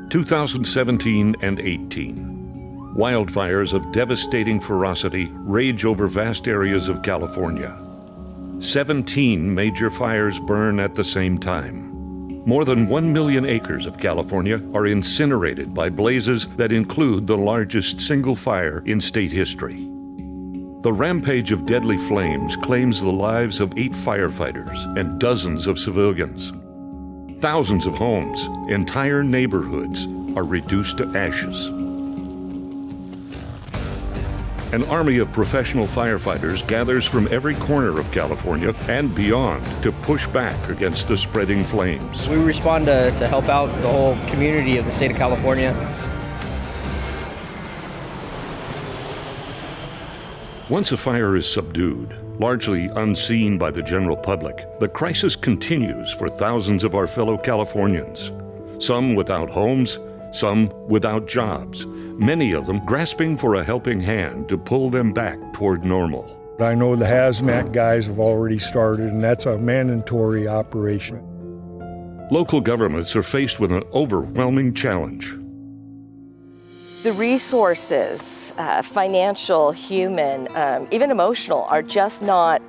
2017 and 18. Wildfires of devastating ferocity rage over vast areas of California. 17 major fires burn at the same time. More than 1 million acres of California are incinerated by blazes that include the largest single fire in state history. The rampage of deadly flames claims the lives of 8 firefighters and dozens of civilians. Thousands of homes, entire neighborhoods, are reduced to ashes. An army of professional firefighters gathers from every corner of California and beyond to push back against the spreading flames. We respond to help out the whole community of the state of California. Once a fire is subdued, largely unseen by the general public, the crisis continues for thousands of our fellow Californians. Some without homes, some without jobs, many of them grasping for a helping hand to pull them back toward normal. I know the hazmat guys have already started, and that's a mandatory operation. Local governments are faced with an overwhelming challenge. The resources, financial, human, even emotional, are just not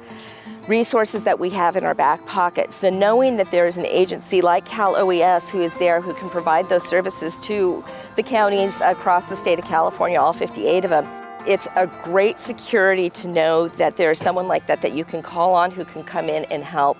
resources that we have in our back pocket. So knowing that there is an agency like Cal OES who is there, who can provide those services to the counties across the state of California, all 58 of them, it's a great security to know that there's someone like that you can call on, who can come in and help.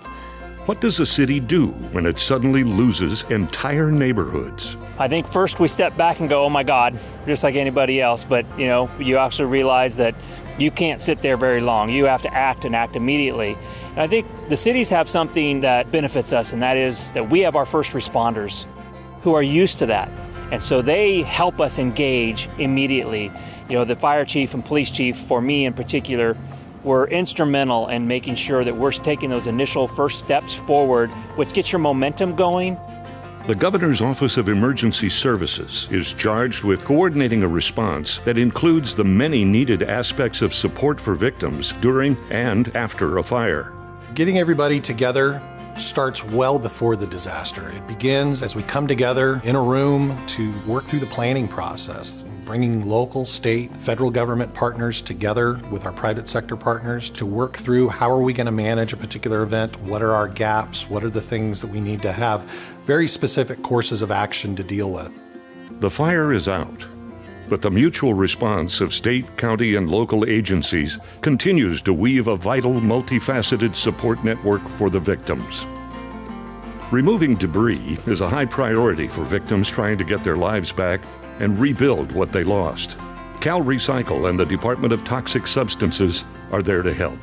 What does a city do when it suddenly loses entire neighborhoods? I think first we step back and go, oh my God, just like anybody else. But you also realize that you can't sit there very long. You have to act and act immediately. And I think the cities have something that benefits us, and that is that we have our first responders who are used to that. And so they help us engage immediately. The fire chief and police chief, for me in particular, were instrumental in making sure that we're taking those initial first steps forward, which gets your momentum going. The Governor's Office of Emergency Services is charged with coordinating a response that includes the many needed aspects of support for victims during and after a fire. Getting everybody together starts well before the disaster. It begins as we come together in a room to work through the planning process, bringing local, state, federal government partners together with our private sector partners to work through how are we going to manage a particular event, what are our gaps, what are the things that we need to have very specific courses of action to deal with. The fire is out, but the mutual response of state, county, and local agencies continues to weave a vital, multifaceted support network for the victims. Removing debris is a high priority for victims trying to get their lives back and rebuild what they lost. Cal Recycle and the Department of Toxic Substances are there to help.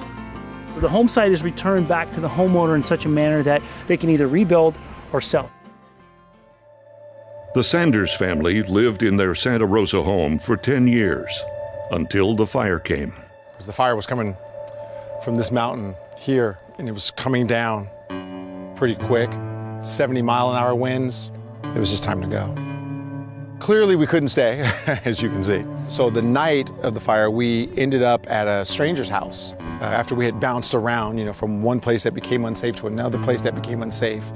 The home site is returned back to the homeowner in such a manner that they can either rebuild or sell. The Sanders family lived in their Santa Rosa home for 10 years, until the fire came. The fire was coming from this mountain here, and it was coming down pretty quick. 70-mile-an-hour winds. It was just time to go. Clearly, we couldn't stay, as you can see. So the night of the fire, we ended up at a stranger's house. After we had bounced around, from one place that became unsafe to another place that became unsafe,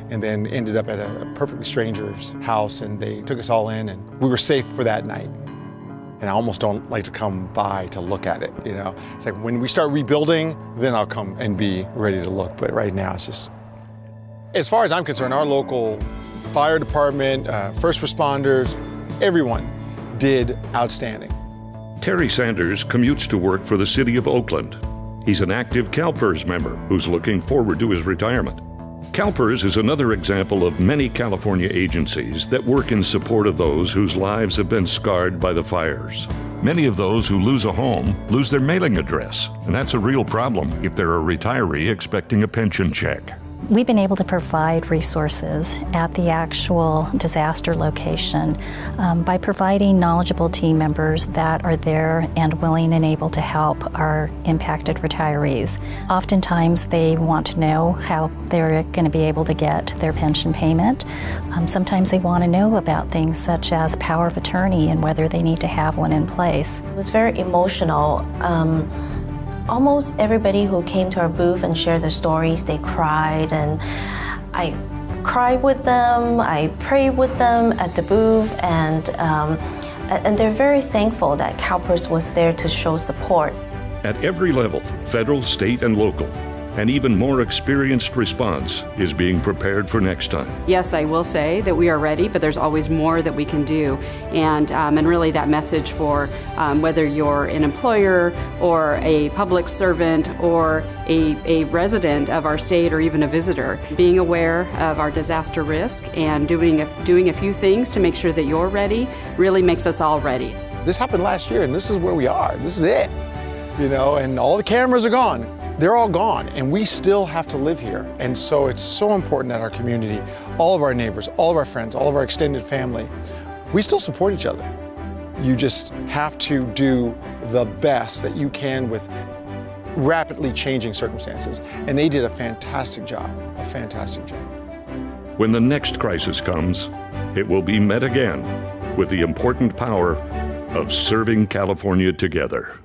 and then ended up at a perfectly stranger's house, and they took us all in, and we were safe for that night. And I almost don't like to come by to look at it, It's like when we start rebuilding, then I'll come and be ready to look. But right now, it's just... As far as I'm concerned, our local fire department, first responders, everyone did outstanding. Terry Sanders commutes to work for the city of Oakland. He's an active CalPERS member who's looking forward to his retirement. CalPERS is another example of many California agencies that work in support of those whose lives have been scarred by the fires. Many of those who lose a home lose their mailing address, and that's a real problem if they're a retiree expecting a pension check. We've been able to provide resources at the actual disaster location by providing knowledgeable team members that are there and willing and able to help our impacted retirees. Oftentimes they want to know how they're going to be able to get their pension payment. Sometimes they want to know about things such as power of attorney and whether they need to have one in place. It was very emotional. Almost everybody who came to our booth and shared their stories, they cried, and I cry with them, I pray with them at the booth, and they're very thankful that CalPERS was there to show support. At every level, federal, state, and local, an even more experienced response is being prepared for next time. Yes, I will say that we are ready, but there's always more that we can do. And really that message for whether you're an employer or a public servant or a resident of our state or even a visitor, being aware of our disaster risk and doing a few things to make sure that you're ready really makes us all ready. This happened last year, and this is where we are. This is it, and all the cameras are gone. They're all gone, and we still have to live here. And so it's so important that our community, all of our neighbors, all of our friends, all of our extended family, we still support each other. You just have to do the best that you can with rapidly changing circumstances. And they did a fantastic job, a fantastic job. When the next crisis comes, it will be met again with the important power of serving California together.